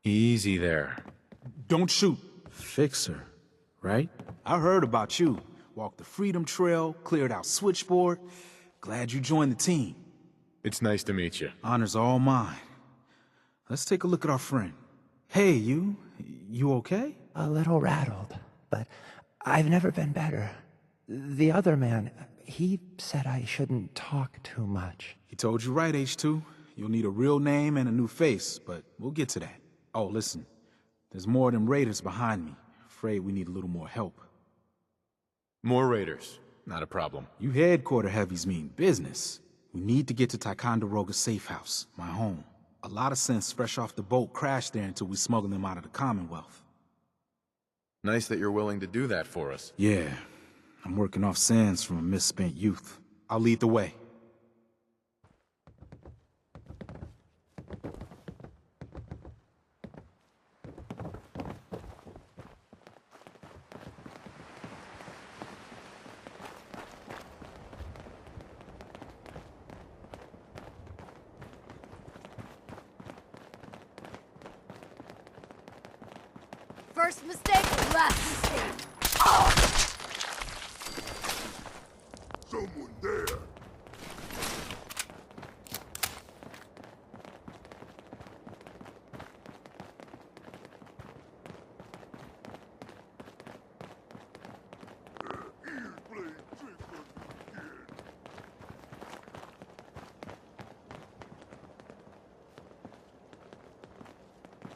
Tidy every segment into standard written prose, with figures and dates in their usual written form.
Easy there. Don't shoot. Fixer, right? I heard about you. Walked the Freedom Trail, cleared out Switchboard. Glad you joined the team. It's nice to meet you. Honor's all mine. Let's take a look at our friend. Hey, you okay? A little rattled, but I've never been better. The other man, he said I shouldn't talk too much. He told you right, H2. You'll need a real name and a new face, but we'll get to that. Oh, listen. There's more of them raiders behind me. Afraid we need a little more help. More raiders. Not a problem. You headquarter heavies mean business. We need to get to Ticonderoga's safe house, my home. A lot of sense fresh off the boat crashed there until we smuggled them out of the Commonwealth. Nice that you're willing to do that for us. Yeah, I'm working off sands from a misspent youth. I'll lead the way. First mistake, last mistake. Someone there.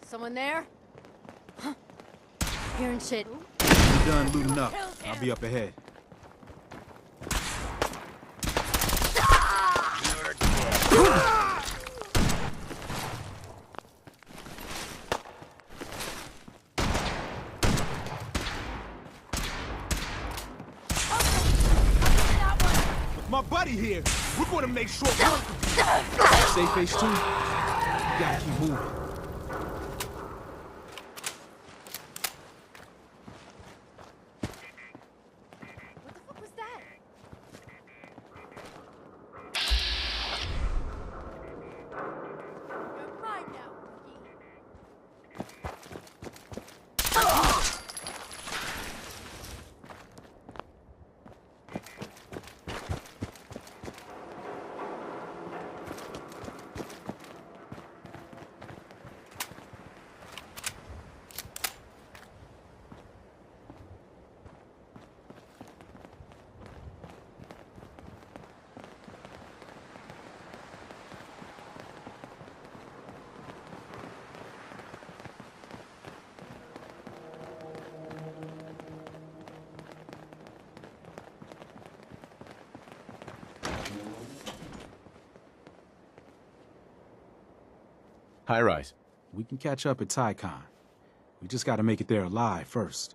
Someone there? Hearing shit. You done looting up. I'll be up ahead. With my buddy here, we're going to make sure one safe H2. You gotta keep moving. What the fuck was that? You're mine now, Cookie. High rise. We can catch up at Tycon. We just gotta make it there alive first.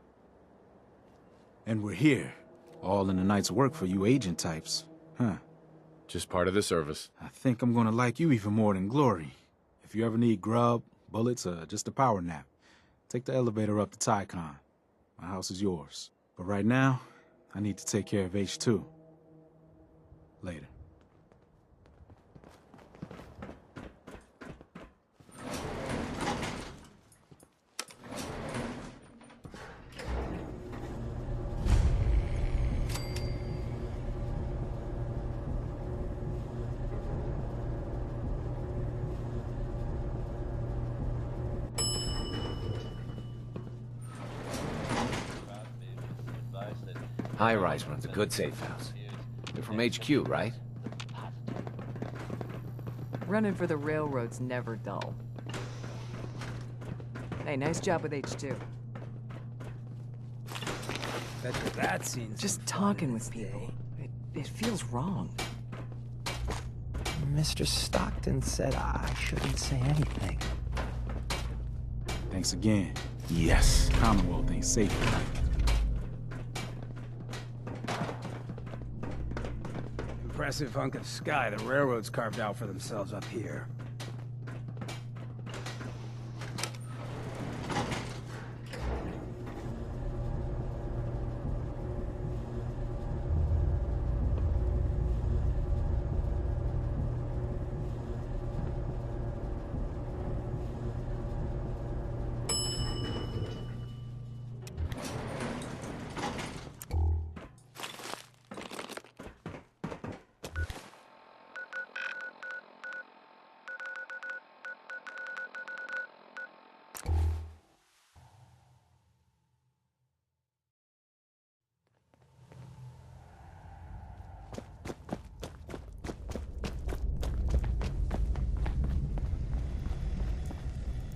And we're here. All in the night's work for you agent types. Huh. Just part of the service. I think I'm gonna like you even more than Glory. If you ever need grub, bullets, or just a power nap, take the elevator up to Tycon. My house is yours. But right now, I need to take care of H2. Later. High Rise runs a good safe house. You're from HQ, right? Running for the railroad's never dull. Hey, nice job with H2. That scene's Just talking with people. It feels wrong. Mr. Stockton said I shouldn't say anything. Thanks again. Yes, Commonwealth ain't safe. impressive hunk of sky the railroads carved out for themselves up here.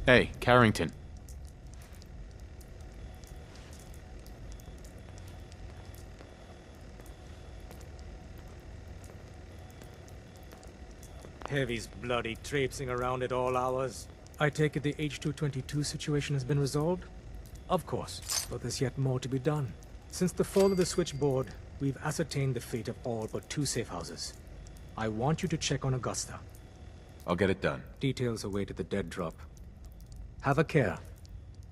Hey, Carrington. Heavy's bloody traipsing around at all hours. I take it the H-222 situation has been resolved? Of course, but there's yet more to be done. Since the fall of the switchboard, we've ascertained the fate of all but 2 safe houses. I want you to check on Augusta. I'll get it done. Details await at the dead drop. Have a care.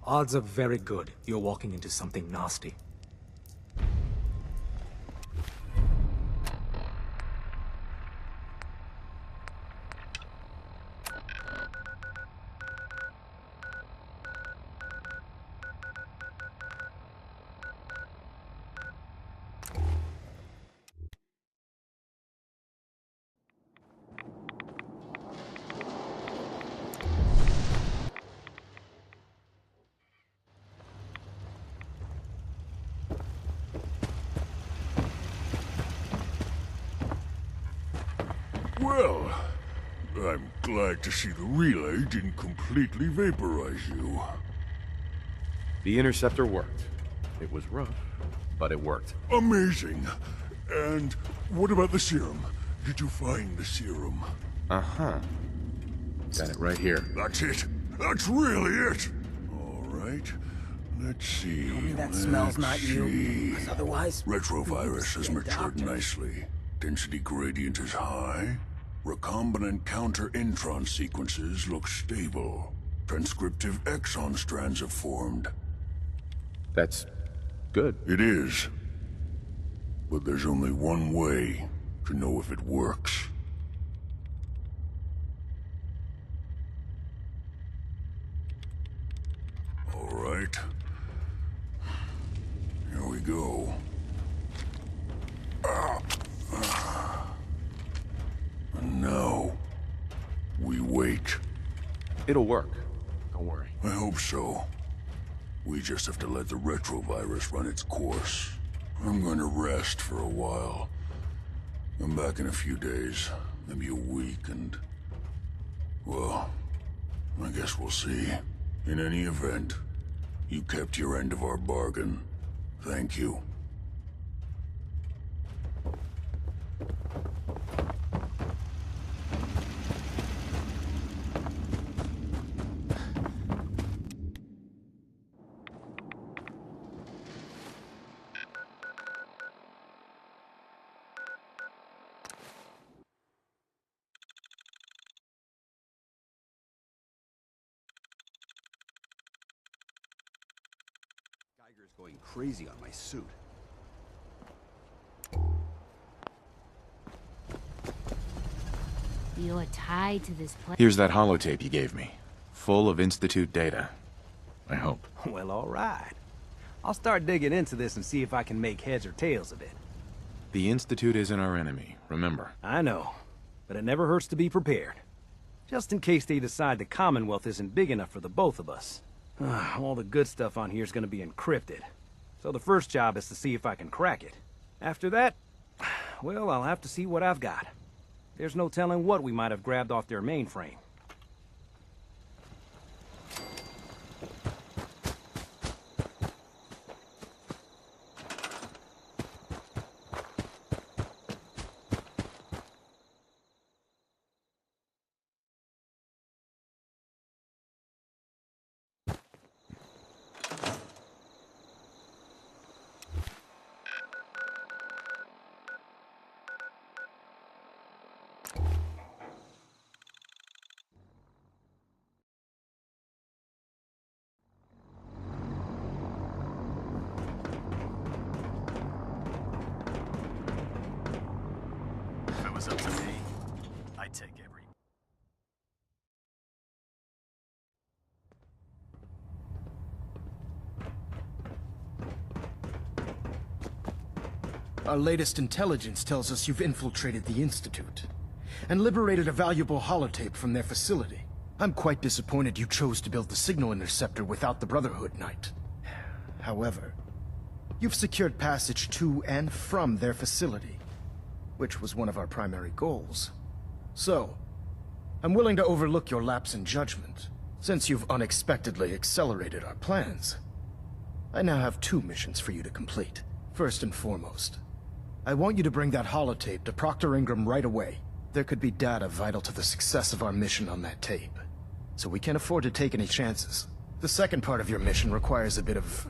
Odds are very good you're walking into something nasty. Well, I'm glad to see the relay didn't completely vaporize you. The interceptor worked. It was rough, but it worked. Amazing. And what about the serum? Did you find the serum? Uh-huh. Got it right here. That's it. That's really it. All right. Let's see. Tell me that smells not you. see. 'Cause otherwise, Retrovirus has be a matured doctor. nicely. Density gradient is high. Recombinant counter-intron sequences look stable. Transcriptive exon strands have formed. That's good. It is. But there's only one way to know if it works. All right. Here we go. And now, we wait. It'll work. Don't worry. I hope so. We just have to let the retrovirus run its course. I'm going to rest for a while. I'm back in a few days, maybe a week, and... well, I guess we'll see. In any event, you kept your end of our bargain. Thank you. Geiger's going crazy on my suit. You're tied to this place. Here's that holotape you gave me. Full of Institute data. I hope. Well, all right. I'll start digging into this and see if I can make heads or tails of it. The Institute isn't our enemy, remember. I know, but it never hurts to be prepared. Just in case they decide the Commonwealth isn't big enough for the both of us. All the good stuff on here is going to be encrypted. So the first job is to see if I can crack it. After that, well, I'll have to see what I've got. There's no telling what we might have grabbed off their mainframe. If it was up to me, I'd take every... Our latest intelligence tells us you've infiltrated the Institute and liberated a valuable holotape from their facility. I'm quite disappointed you chose to build the signal interceptor without the Brotherhood Knight. However, you've secured passage to and from their facility, which was one of our primary goals. So, I'm willing to overlook your lapse in judgment Since you've unexpectedly accelerated our plans, I now have 2 missions for you to complete. First and foremost, I want you to bring that holotape to Proctor Ingram right away. There could be data vital to the success of our mission on that tape, so we can't afford to take any chances. The second part of your mission requires a bit of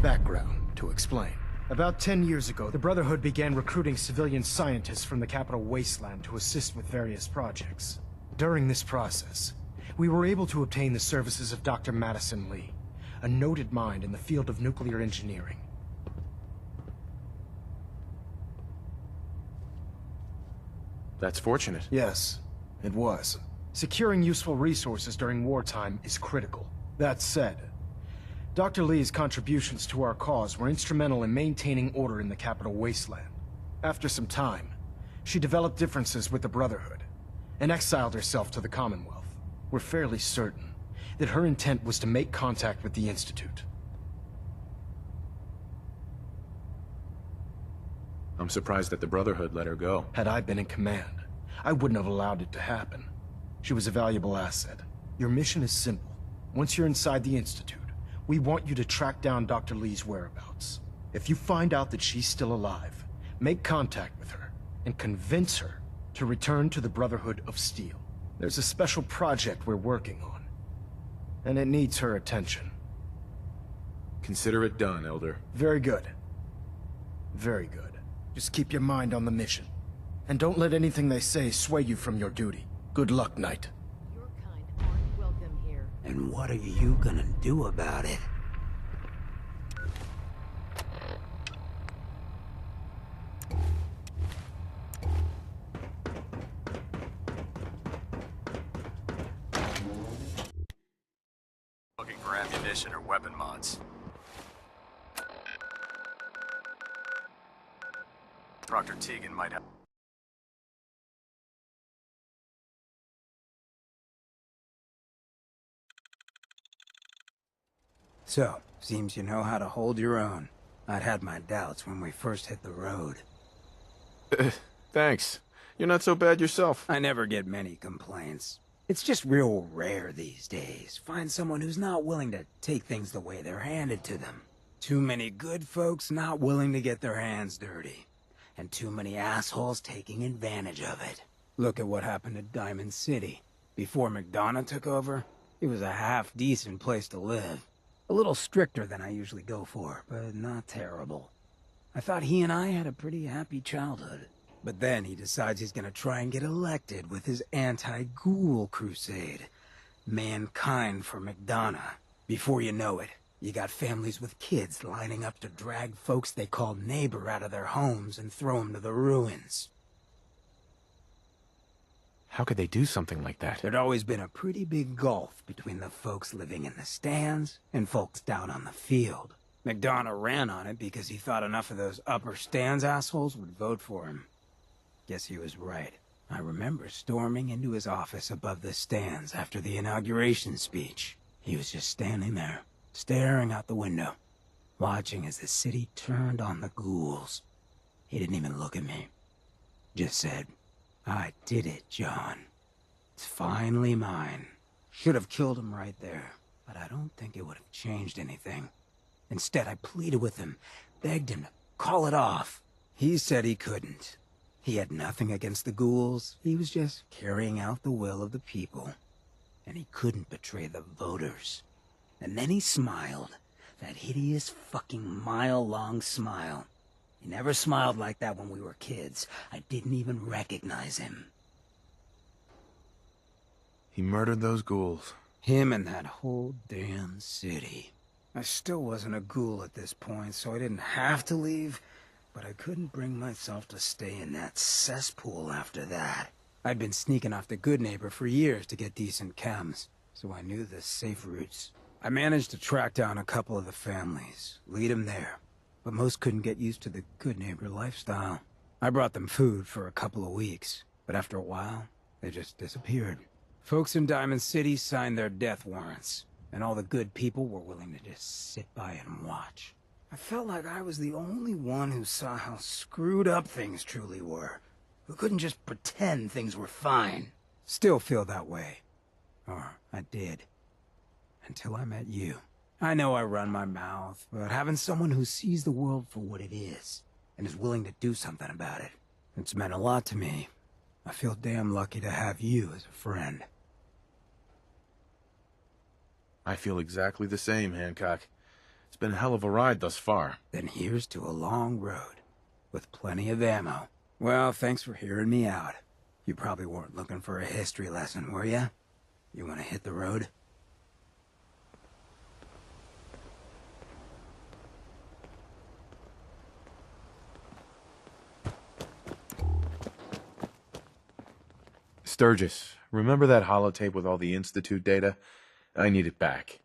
background to explain. About 10 years ago, the Brotherhood began recruiting civilian scientists from the capital wasteland to assist with various projects. During this process, we were able to obtain the services of Dr. Madison Lee, a noted mind in the field of nuclear engineering. That's fortunate. Yes, it was. Securing useful resources during wartime is critical. That said, Dr. Lee's contributions to our cause were instrumental in maintaining order in the capital wasteland. After some time, she developed differences with the Brotherhood and exiled herself to the Commonwealth. We're fairly certain that her intent was to make contact with the Institute. I'm surprised that the Brotherhood let her go. Had I been in command, I wouldn't have allowed it to happen. She was a valuable asset. Your mission is simple. Once you're inside the Institute, we want you to track down Dr. Lee's whereabouts. If you find out that she's still alive, make contact with her and convince her to return to the Brotherhood of Steel. There's a special project we're working on, and it needs her attention. Consider it done, Elder. Very good. Very good. Just keep your mind on the mission, and don't let anything they say sway you from your duty. Good luck, Knight. Your kind aren't welcome here. And what are you gonna do about it? Looking for ammunition or weapon mods. Proctor Teagan might have... So, seems you know how to hold your own. I'd had my doubts when we first hit the road. Thanks. You're not so bad yourself. I never get many complaints. It's just real rare these days. Find someone who's not willing to take things the way they're handed to them. Too many good folks not willing to get their hands dirty. And too many assholes taking advantage of it. Look at what happened at Diamond City. Before McDonough took over, it was a half-decent place to live. A little stricter than I usually go for, but not terrible. I thought he and I had a pretty happy childhood. But then he decides he's gonna try and get elected with his anti-ghoul crusade. Mankind for McDonough. Before you know it, you got families with kids lining up to drag folks they call neighbor out of their homes and throw them to the ruins. How could they do something like that? There'd always been a pretty big gulf between the folks living in the stands and folks down on the field. McDonough ran on it because he thought enough of those upper stands assholes would vote for him. Guess he was right. I remember storming into his office above the stands after the inauguration speech. He was just standing there, staring out the window, watching as the city turned on the ghouls. He didn't even look at me. Just said, "I did it, John. It's finally mine." Should have killed him right there, but I don't think it would have changed anything. Instead, I pleaded with him, begged him to call it off. He said he couldn't. He had nothing against the ghouls. He was just carrying out the will of the people. And he couldn't betray the voters. And then he smiled. That hideous fucking mile-long smile. He never smiled like that when we were kids. I didn't even recognize him. He murdered those ghouls. Him and that whole damn city. I still wasn't a ghoul at this point, so I didn't have to leave, but I couldn't bring myself to stay in that cesspool after that. I'd been sneaking off the Good Neighbor for years to get decent chems, so I knew the safe routes. I managed to track down a couple of the families, lead them there, but most couldn't get used to the Good Neighbor lifestyle. I brought them food for a couple of weeks, but after a while, they just disappeared. Folks in Diamond City signed their death warrants, and all the good people were willing to just sit by and watch. I felt like I was the only one who saw how screwed up things truly were, who couldn't just pretend things were fine. Still feel that way. Or I did. until I met you. I know I run my mouth, but having someone who sees the world for what it is and is willing to do something about it, it's meant a lot to me. I feel damn lucky to have you as a friend. I feel exactly the same, Hancock. It's been a hell of a ride thus far. Then here's to a long road, with plenty of ammo. Well, thanks for hearing me out. You probably weren't looking for a history lesson, were ya? You want to hit the road? Sturgis, remember that holotape with all the Institute data? I need it back.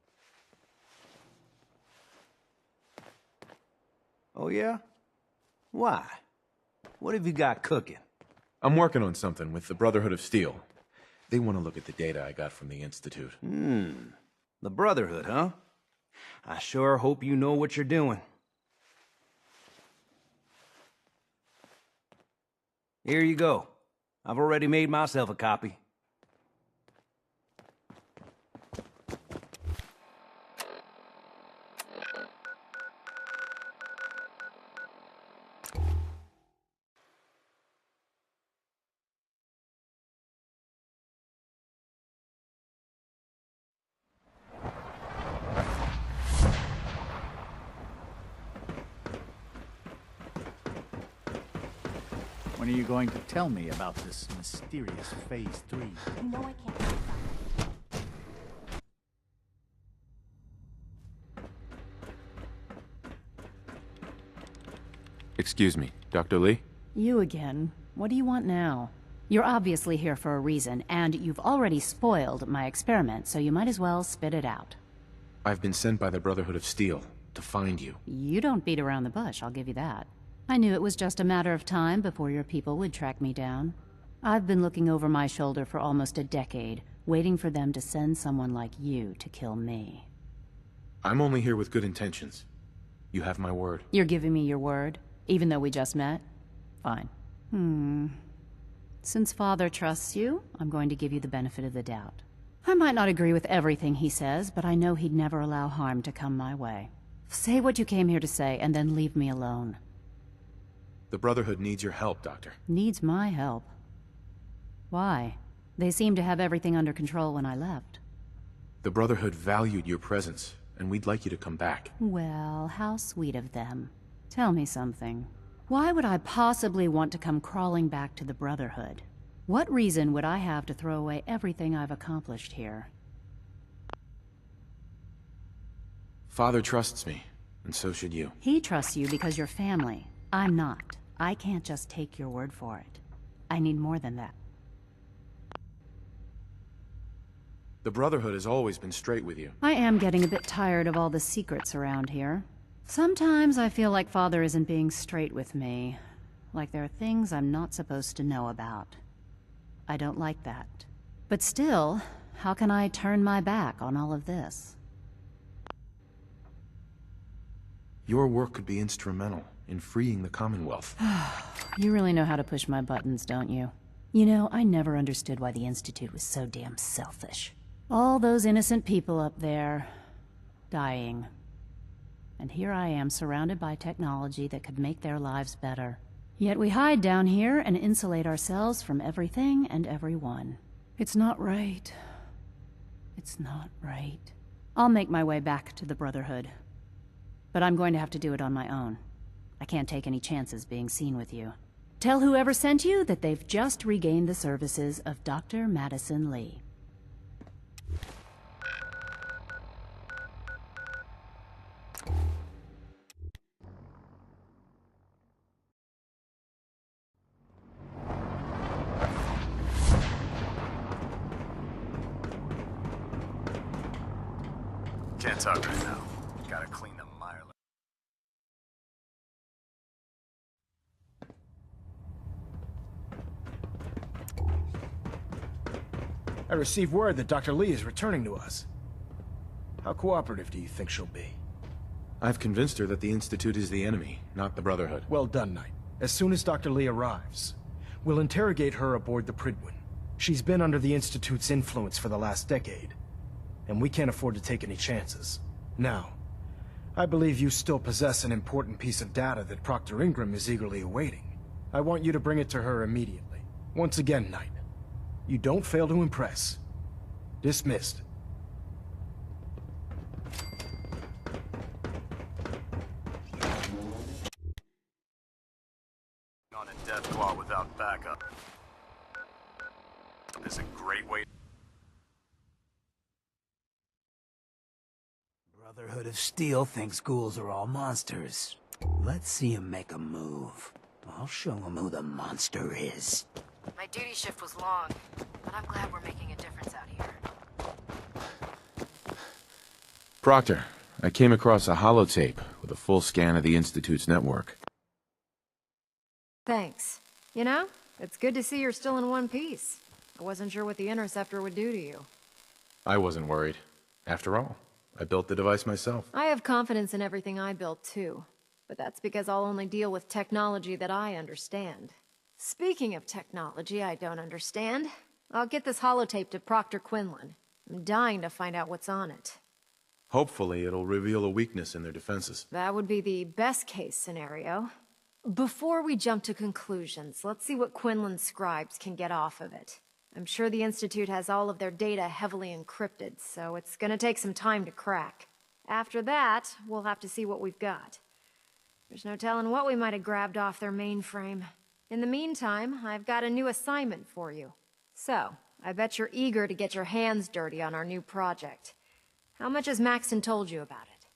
Oh, yeah? Why? What have you got cooking? I'm working on something with the Brotherhood of Steel. They want to look at the data I got from the Institute. The Brotherhood, huh? I sure hope you know what you're doing. Here you go. I've already made myself a copy. When are you going to tell me about this mysterious Phase 3? You know I can't. Excuse me, Dr. Lee? You again. What do you want now? You're obviously here for a reason, and you've already spoiled my experiment, so you might as well spit it out. I've been sent by the Brotherhood of Steel to find you. You don't beat around the bush, I'll give you that. I knew it was just a matter of time before your people would track me down. I've been looking over my shoulder for almost a decade, waiting for them to send someone like you to kill me. I'm only here with good intentions. You have my word. You're giving me your word, even though we just met? Fine. Since Father trusts you, I'm going to give you the benefit of the doubt. I might not agree with everything he says, but I know he'd never allow harm to come my way. Say what you came here to say, and then leave me alone. The Brotherhood needs your help, Doctor. Needs my help? Why? They seemed to have everything under control when I left. The Brotherhood valued your presence, and we'd like you to come back. Well, how sweet of them. Tell me something. Why would I possibly want to come crawling back to the Brotherhood? What reason would I have to throw away everything I've accomplished here? Father trusts me, and so should you. He trusts you because you're family. I'm not. I can't just take your word for it. I need more than that. The Brotherhood has always been straight with you. I am getting a bit tired of all the secrets around here. Sometimes I feel like Father isn't being straight with me. Like there are things I'm not supposed to know about. I don't like that. But still, how can I turn my back on all of this? Your work could be instrumental in freeing the Commonwealth. You really know how to push my buttons, don't you? You know, I never understood why the Institute was so damn selfish. All those innocent people up there, dying. And here I am surrounded by technology that could make their lives better. Yet we hide down here and insulate ourselves from everything and everyone. It's not right. It's not right. I'll make my way back to the Brotherhood. But I'm going to have to do it on my own. I can't take any chances being seen with you. Tell whoever sent you that they've just regained the services of Dr. Madison Lee. Can't talk right now. Gotta clean the mire. I received word that Dr. Lee is returning to us. How cooperative do you think she'll be? I've convinced her that the Institute is the enemy, not the Brotherhood. Well done, Knight. As soon as Dr. Lee arrives, we'll interrogate her aboard the Prydwen. She's been under the Institute's influence for the last decade. and we can't afford to take any chances. Now, I believe you still possess an important piece of data that Proctor Ingram is eagerly awaiting. I want you to bring it to her immediately. Once again, Knight, you don't fail to impress. Dismissed. On a death claw without backup is a great way. Brotherhood of Steel thinks ghouls are all monsters. Let's see him make a move. I'll show him who the monster is. My duty shift was long, but I'm glad we're making a difference out here. Proctor, I came across a holotape with a full scan of the Institute's network. Thanks. You know, it's good to see you're still in one piece. I wasn't sure what the Interceptor would do to you. I wasn't worried. After all, I built the device myself. I have confidence in everything I built, too. But that's because I'll only deal with technology that I understand. Speaking of technology I don't understand, I'll get this holotape to Proctor Quinlan. I'm dying to find out what's on it. Hopefully, it'll reveal a weakness in their defenses. That would be the best-case scenario. Before we jump to conclusions, let's see what Quinlan's scribes can get off of it. I'm sure the Institute has all of their data heavily encrypted, so it's gonna take some time to crack. After that, we'll have to see what we've got. There's no telling what we might have grabbed off their mainframe. In the meantime, I've got a new assignment for you. So, I bet you're eager to get your hands dirty on our new project. How much has Maxon told you about it?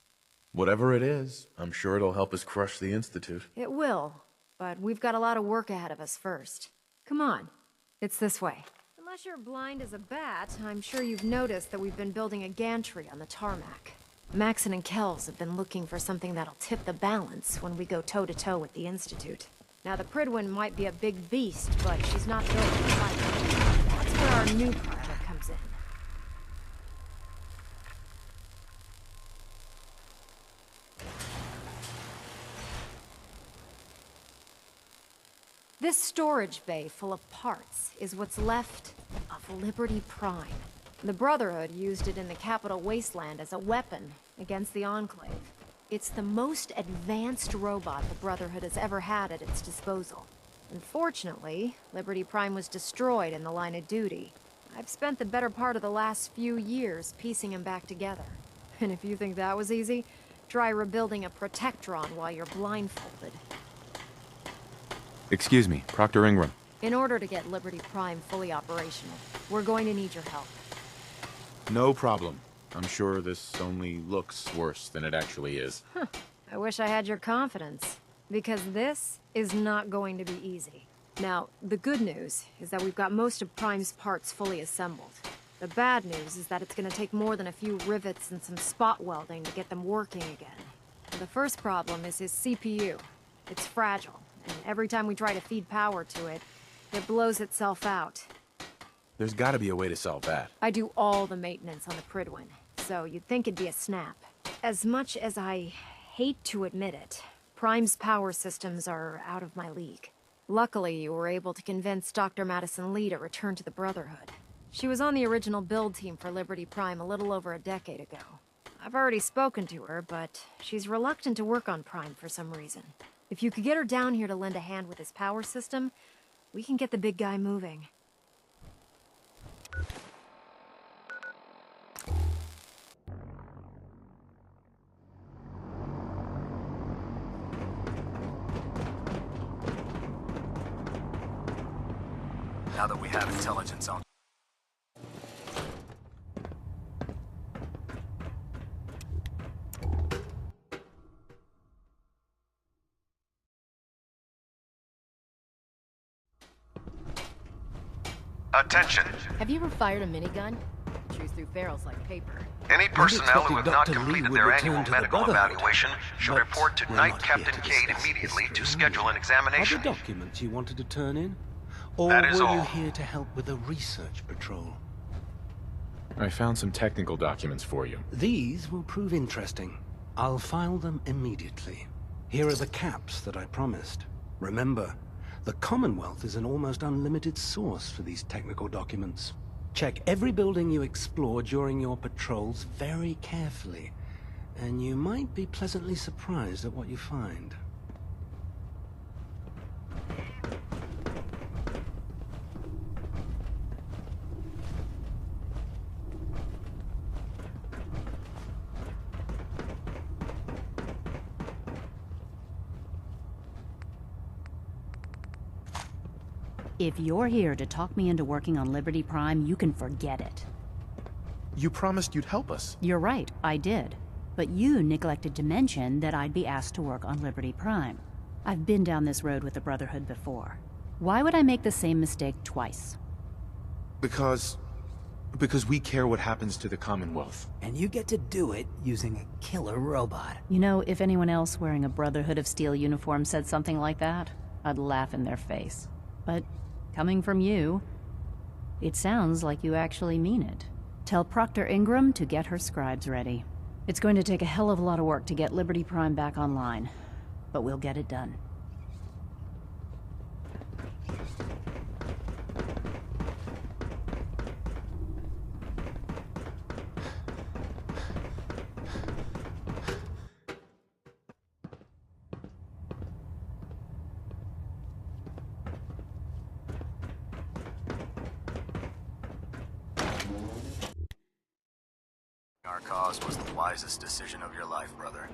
Whatever it is, I'm sure it'll help us crush the Institute. It will, but we've got a lot of work ahead of us first. Come on, it's this way. Unless you're blind as a bat, I'm sure you've noticed that we've been building a gantry on the tarmac. Maxon and Kells have been looking for something that'll tip the balance when we go toe-to-toe with the Institute. Now, the Prydwen might be a big beast, but she's not built to fight. That's where our new project comes in. This storage bay full of parts is what's left of Liberty Prime. The Brotherhood used it in the Capital Wasteland as a weapon against the Enclave. It's the most advanced robot the Brotherhood has ever had at its disposal. Unfortunately, Liberty Prime was destroyed in the line of duty. I've spent the better part of the last few years piecing him back together. And if you think that was easy, try rebuilding a Protectron while you're blindfolded. Excuse me, Proctor Ingram. In order to get Liberty Prime fully operational, we're going to need your help. No problem. I'm sure this only looks worse than it actually is. Huh. I wish I had your confidence, because this is not going to be easy. Now, the good news is that we've got most of Prime's parts fully assembled. The bad news is that it's going to take more than a few rivets and some spot welding to get them working again. The first problem is his CPU. It's fragile, and every time we try to feed power to it, it blows itself out. There's gotta be a way to solve that. I do all the maintenance on the Prydwen, so you'd think it'd be a snap. As much as I hate to admit it, Prime's power systems are out of my league. Luckily, you were able to convince Dr. Madison Lee to return to the Brotherhood. She was on the original build team for Liberty Prime a little over a decade ago. I've already spoken to her, but she's reluctant to work on Prime for some reason. If you could get her down here to lend a hand with his power system, we can get the big guy moving. Now that we have intelligence on... Attention. Have you ever fired a minigun? Chews through barrels like paper. Any personnel who have not completed their annual medical evaluation should report to Knight Captain Cade immediately to schedule an examination. Are the documents you wanted to turn in? Or That is were all. you here to help with a research patrol? I found some technical documents for you. These will prove interesting. I'll file them immediately. Here are the caps that I promised. Remember, the Commonwealth is an almost unlimited source for these technical documents. Check every building you explore during your patrols very carefully, and you might be pleasantly surprised at what you find. If you're here to talk me into working on Liberty Prime, you can forget it. You promised you'd help us. You're right, I did. But you neglected to mention that I'd be asked to work on Liberty Prime. I've been down this road with the Brotherhood before. Why would I make the same mistake twice? Because we care what happens to the Commonwealth. And you get to do it using a killer robot. You know, if anyone else wearing a Brotherhood of Steel uniform said something like that, I'd laugh in their face. But coming from you, it sounds like you actually mean it. Tell Proctor Ingram to get her scribes ready. It's going to take a hell of a lot of work to get Liberty Prime back online, but we'll get it done. Our cause was the wisest decision of your life, brother.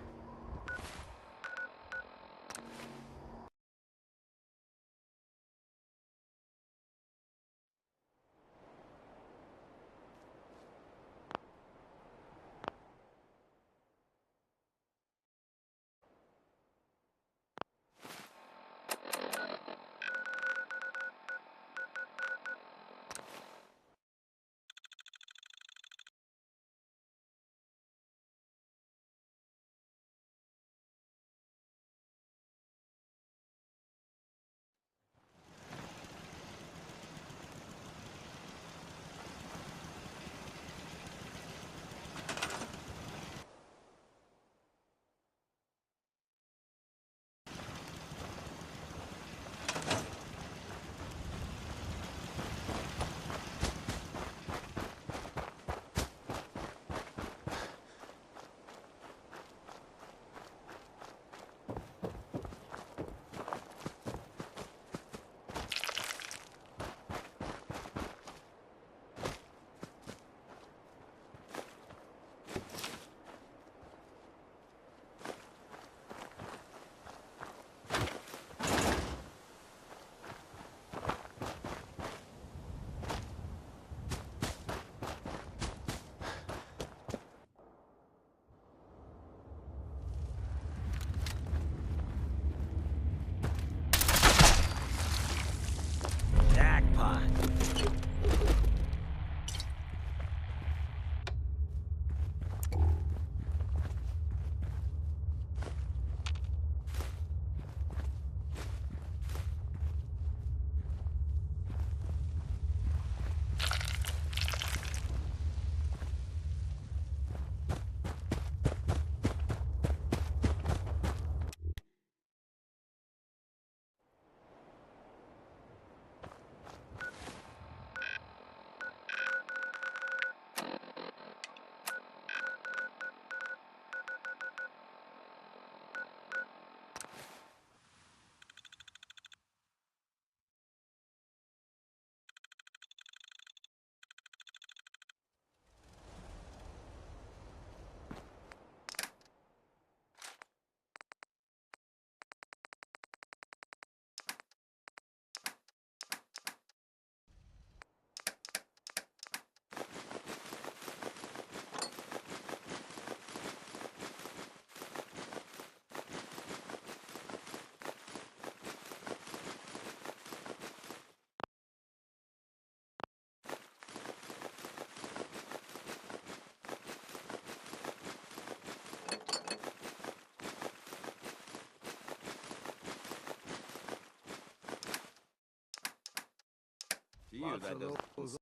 To you, that doesn't...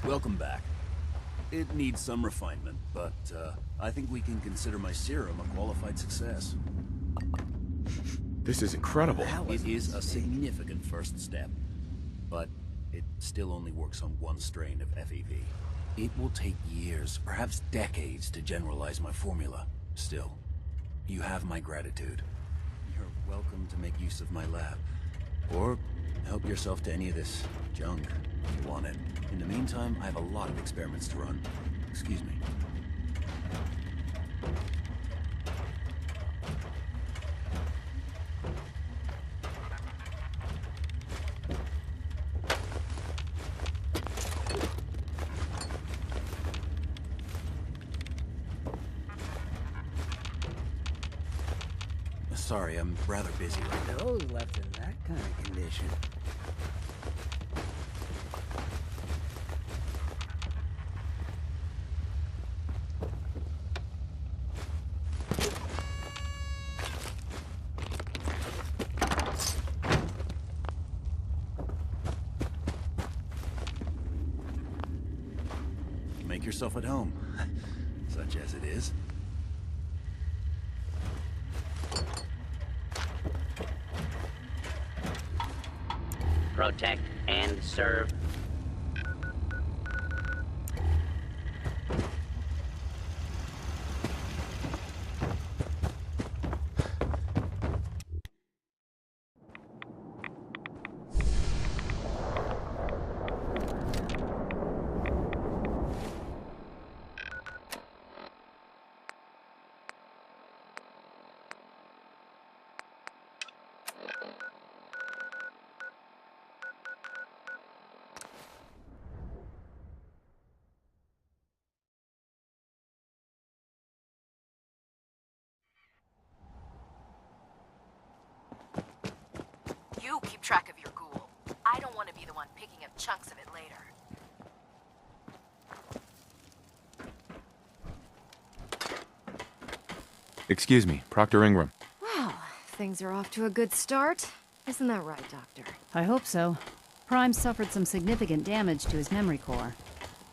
Welcome back. It needs some refinement, but I think we can consider my serum a qualified success. This is incredible. It is a significant first step, but it still only works on one strain of FEV. It will take years, perhaps decades, to generalize my formula. Still, you have my gratitude. You're welcome to make use of my lab. Or help yourself to any of this junk if you want it. In the meantime, I have a lot of experiments to run. Excuse me. Sorry, I'm rather busy right now. Those left in that kind of condition. Make yourself at home, such as it is. Protect and serve. You keep track of your ghoul. I don't want to be the one picking up chunks of it later. Excuse me, Proctor Ingram. Well, things are off to a good start. Isn't that right, Doctor? I hope so. Prime suffered some significant damage to his memory core.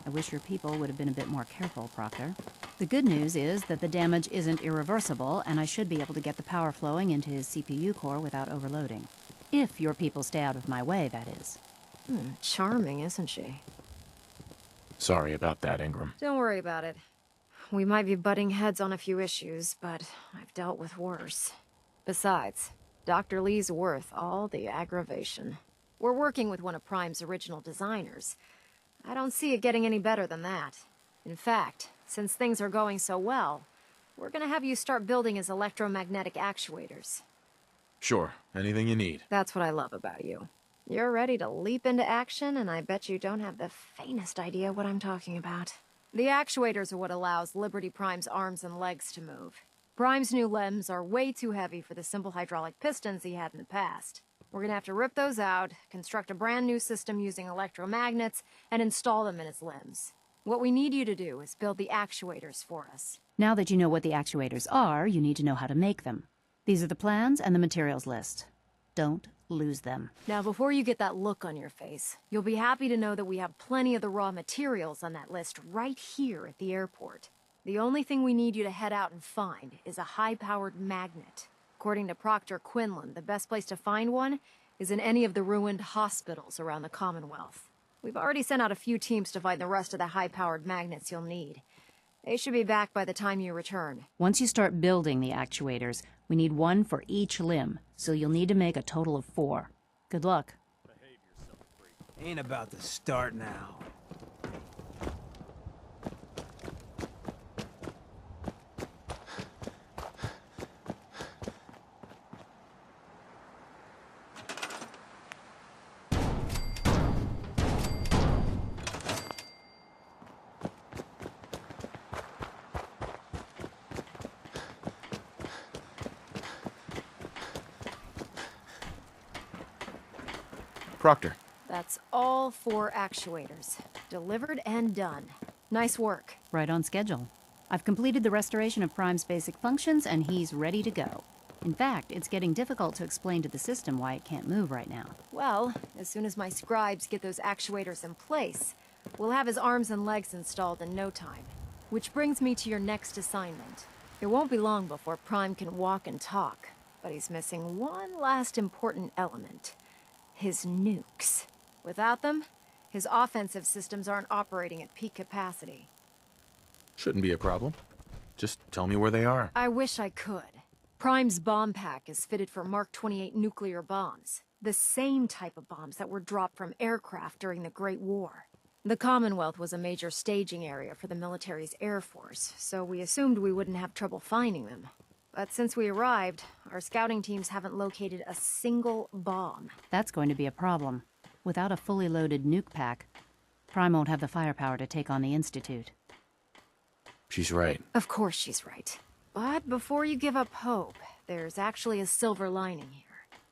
I wish your people would have been a bit more careful, Proctor. The good news is that the damage isn't irreversible, and I should be able to get the power flowing into his CPU core without overloading. If your people stay out of my way, that is. Charming, isn't she? Sorry about that, Ingram. Don't worry about it. We might be butting heads on a few issues, but I've dealt with worse. Besides, Dr. Lee's worth all the aggravation. We're working with one of Prime's original designers. I don't see it getting any better than that. In fact, since things are going so well, we're gonna have you start building his electromagnetic actuators. Sure, anything you need. That's what I love about you. You're ready to leap into action, and I bet you don't have the faintest idea what I'm talking about. The actuators are what allows Liberty Prime's arms and legs to move. Prime's new limbs are way too heavy for the simple hydraulic pistons he had in the past. We're gonna have to rip those out, construct a brand new system using electromagnets, and install them in his limbs. What we need you to do is build the actuators for us. Now that you know what the actuators are, you need to know how to make them. These are the plans and the materials list. Don't lose them. Now, before you get that look on your face, you'll be happy to know that we have plenty of the raw materials on that list right here at the airport. The only thing we need you to head out and find is a high-powered magnet. According to Proctor Quinlan, the best place to find one is in any of the ruined hospitals around the Commonwealth. We've already sent out a few teams to find the rest of the high-powered magnets you'll need. They should be back by the time you return. Once you start building the actuators, we need one for each limb, so you'll need to make a total of 4. Good luck. Ain't about to start now. Proctor. That's all 4 actuators. Delivered and done. Nice work. Right on schedule. I've completed the restoration of Prime's basic functions, and he's ready to go. In fact, it's getting difficult to explain to the system why it can't move right now. Well, as soon as my scribes get those actuators in place, We'll have his arms and legs installed in no time. Which brings me to your next assignment. It won't be long before Prime can walk and talk, but he's missing one last important element. His nukes. Without them, his offensive systems aren't operating at peak capacity. Shouldn't be a problem. Just tell me where they are. I wish I could. Prime's bomb pack is fitted for Mark 28 nuclear bombs. The same type of bombs that were dropped from aircraft during the Great War. The Commonwealth was a major staging area for the military's Air Force, so we assumed we wouldn't have trouble finding them. But since we arrived, our scouting teams haven't located a single bomb. That's going to be a problem. Without a fully loaded nuke pack, Prime won't have the firepower to take on the Institute. She's right. Of course she's right. But before you give up hope, there's actually a silver lining here.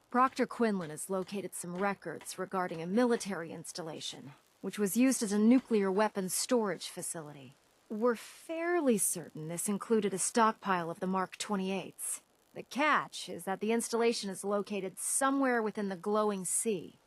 Proctor Quinlan has located some records regarding a military installation, which was used as a nuclear weapons storage facility. We're fairly certain this included a stockpile of the Mark 28s. The catch is that the installation is located somewhere within the glowing sea.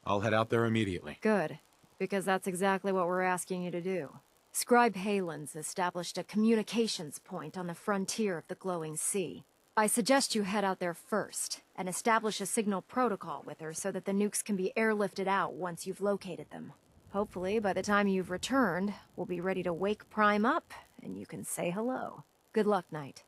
I'll head out there immediately. Good, because that's exactly what we're asking you to do. Scribe Halen's established a communications point on the frontier of the glowing sea. I suggest you head out there first, and establish a signal protocol with her so that the nukes can be airlifted out once you've located them. Hopefully, by the time you've returned, we'll be ready to wake Prime up, and you can say hello. Good luck, Knight.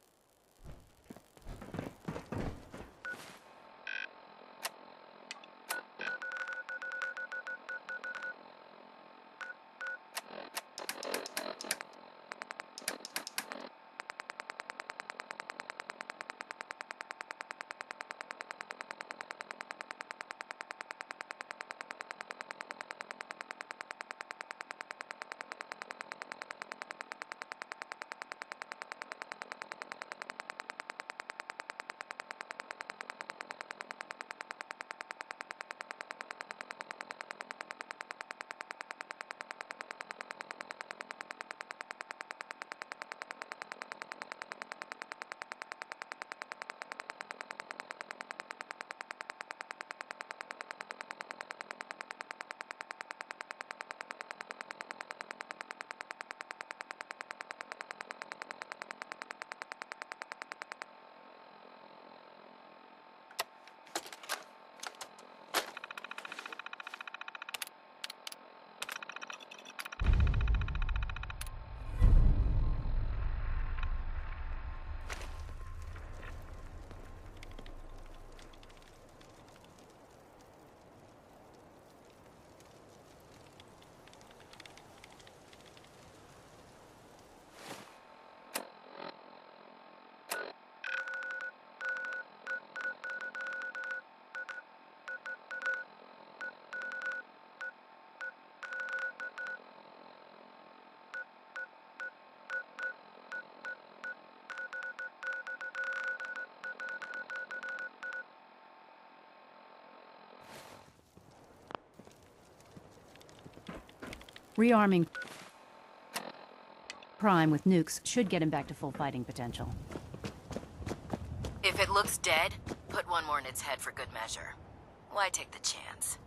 Rearming Prime with nukes should get him back to full fighting potential. If it looks dead, put one more in its head for good measure. Why take the chance?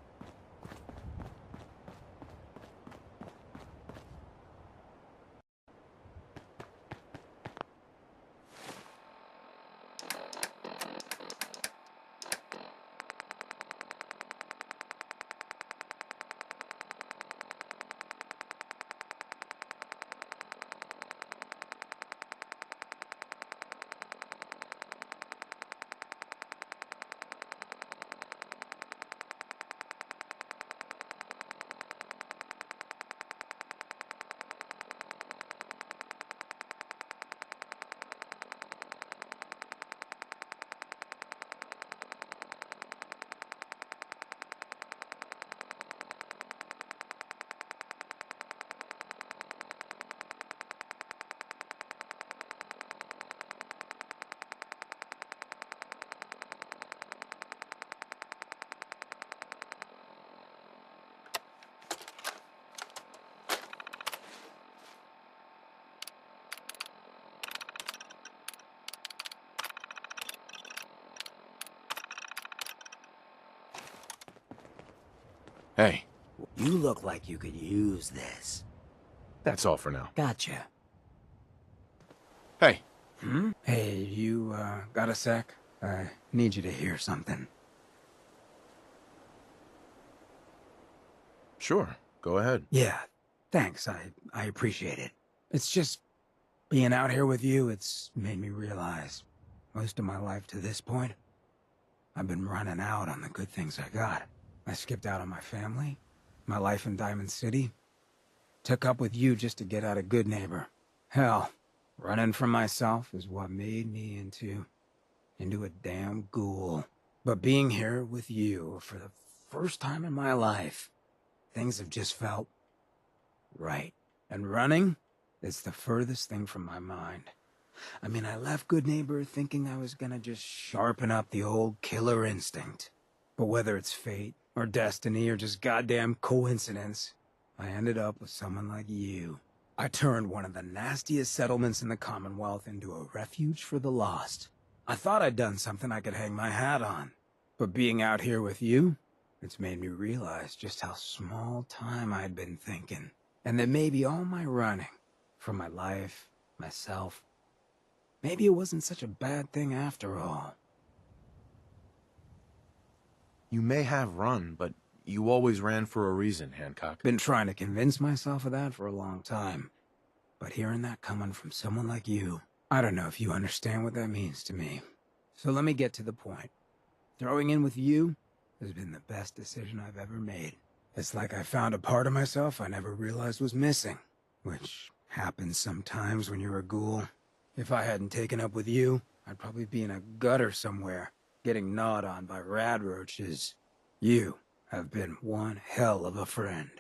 Hey, You look like you could use this. That's all for now. Gotcha. Hey. Hey, you, got a sec? I need you to hear something. Sure, go ahead. Yeah, thanks. I appreciate it. It's just, being out here with you, it's made me realize, most of my life to this point, I've been running out on the good things I got. I skipped out on my family, my life in Diamond City, took up with you just to get out of Good Neighbor. Hell, running from myself is what made me into a damn ghoul. But being here with you for the first time in my life, things have just felt right. And running is the furthest thing from my mind. I mean, I left Good Neighbor thinking I was gonna just sharpen up the old killer instinct. But whether it's fate, or destiny, or just goddamn coincidence, I ended up with someone like you. I turned one of the nastiest settlements in the Commonwealth into a refuge for the lost. I thought I'd done something I could hang my hat on. But being out here with you, it's made me realize just how small time I'd been thinking. And that maybe all my running, from my life, myself, maybe it wasn't such a bad thing after all. You may have run, but you always ran for a reason, Hancock. Been trying to convince myself of that for a long time. But hearing that coming from someone like you, I don't know if you understand what that means to me. So let me get to the point. Throwing in with you has been the best decision I've ever made. It's like I found a part of myself I never realized was missing, which happens sometimes when you're a ghoul. If I hadn't taken up with you, I'd probably be in a gutter somewhere, getting gnawed on by rad roaches. You have been one hell of a friend.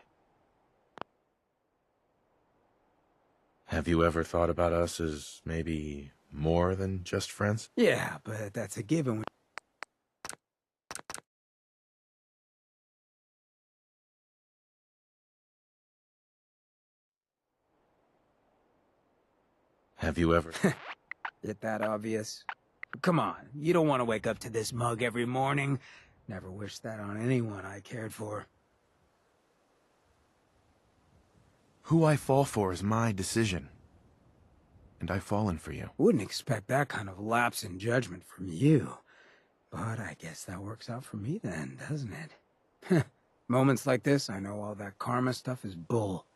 Have you ever thought about us as maybe more than just friends? Yeah, but that's a given. Have you ever... Is that obvious? Come on, you don't want to wake up to this mug every morning. Never wish that on anyone I cared for. Who I fall for is my decision. And I've fallen for you. Wouldn't expect that kind of lapse in judgment from you. But I guess that works out for me then, doesn't it? Moments like this, I know all that karma stuff is bull.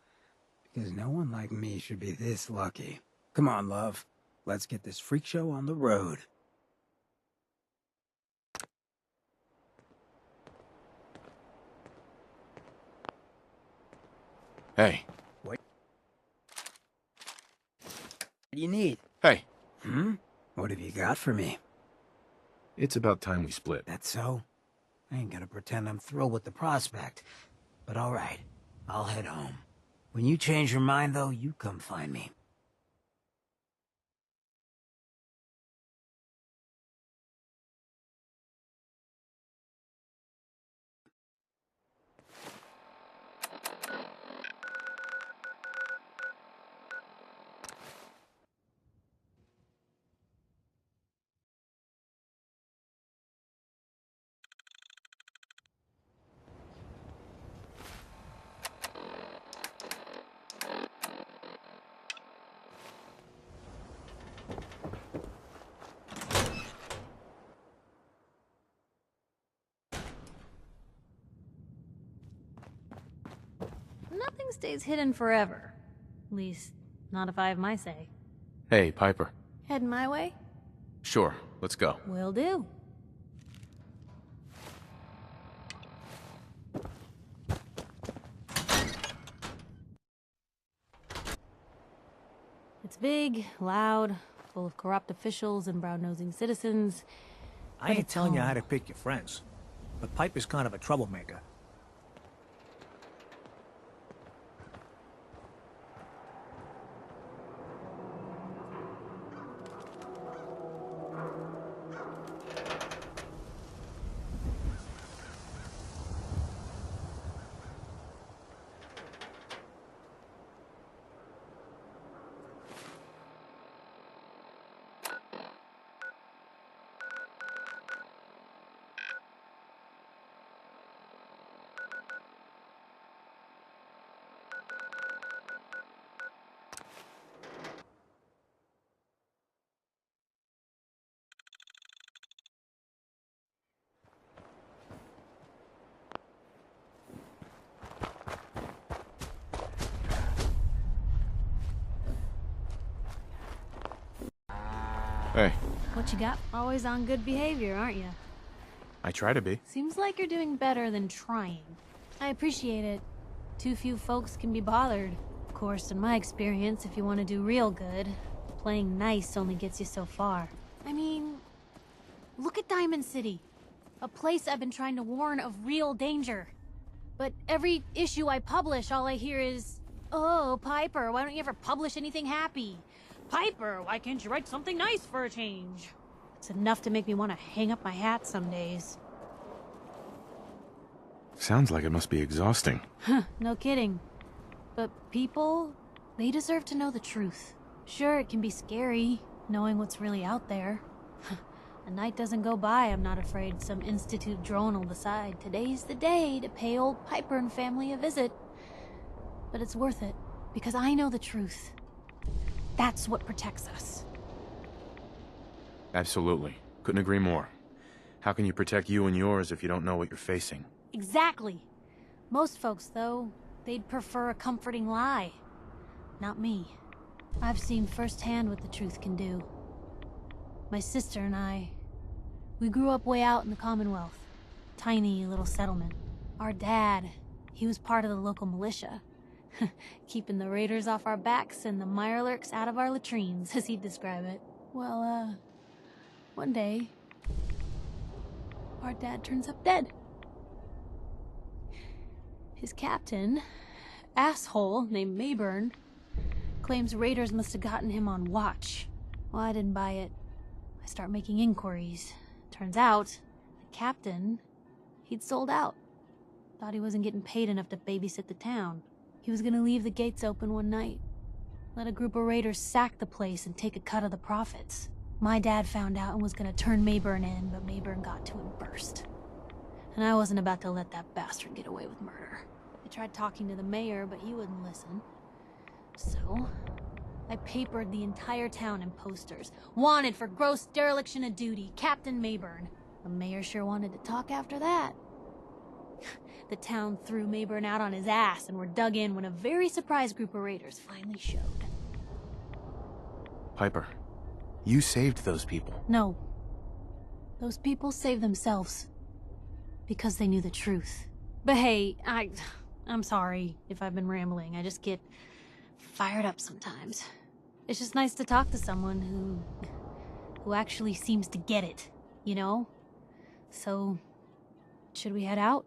Because no one like me should be this lucky. Come on, love. Let's get this freak show on the road. Hey. What do you need? Hey. What have you got for me? It's about time we split. That's so? I ain't gonna pretend I'm thrilled with the prospect. But alright, I'll head home. When you change your mind, though, you come find me. Nothing stays hidden forever. At least, not if I have my say. Hey, Piper. Heading my way? Sure, let's go. Will do. It's big, loud, full of corrupt officials and brown-nosing citizens. I ain't telling you how to pick your friends, but Piper's kind of a troublemaker. Hey, What you got? Always on good behavior, aren't you? I try to be. Seems like you're doing better than trying. I appreciate it. Too few folks can be bothered. Of course, in my experience, if you want to do real good, playing nice only gets you so far. I mean, look at Diamond City. A place I've been trying to warn of real danger. But every issue I publish, all I hear is, "Oh, Piper, why don't you ever publish anything happy? Piper, why can't you write something nice for a change?" It's enough to make me want to hang up my hat some days. Sounds like it must be exhausting. Huh, no kidding. But people, they deserve to know the truth. Sure, it can be scary, knowing what's really out there. A night doesn't go by, I'm not afraid some Institute drone will decide today's the day to pay old Piper and family a visit. But it's worth it, because I know the truth. That's what protects us. Absolutely. Couldn't agree more. How can you protect you and yours if you don't know what you're facing? Exactly. Most folks, though, they'd prefer a comforting lie. Not me. I've seen firsthand what the truth can do. My sister and I, we grew up way out in the Commonwealth. Tiny little settlement. Our dad, he was part of the local militia. Keeping the raiders off our backs and the mirelurks out of our latrines, as he'd describe it. Well, one day, our dad turns up dead. His captain, asshole named Mayburn, claims raiders must have gotten him on watch. Well, I didn't buy it. I start making inquiries. Turns out, the captain, he'd sold out. Thought he wasn't getting paid enough to babysit the town. He was gonna leave the gates open one night. Let a group of raiders sack the place and take a cut of the profits. My dad found out and was gonna turn Mayburn in, but Mayburn got to him first. And I wasn't about to let that bastard get away with murder. I tried talking to the mayor, but he wouldn't listen. So, I papered the entire town in posters. Wanted for gross dereliction of duty, Captain Mayburn. The mayor sure wanted to talk after that. The town threw Mayburn out on his ass and were dug in when a very surprised group of raiders finally showed. Piper, you saved those people. No. Those people saved themselves. Because they knew the truth. But hey, I'm sorry if I've been rambling. I just get fired up sometimes. It's just nice to talk to someone who actually seems to get it, you know? So, should we head out?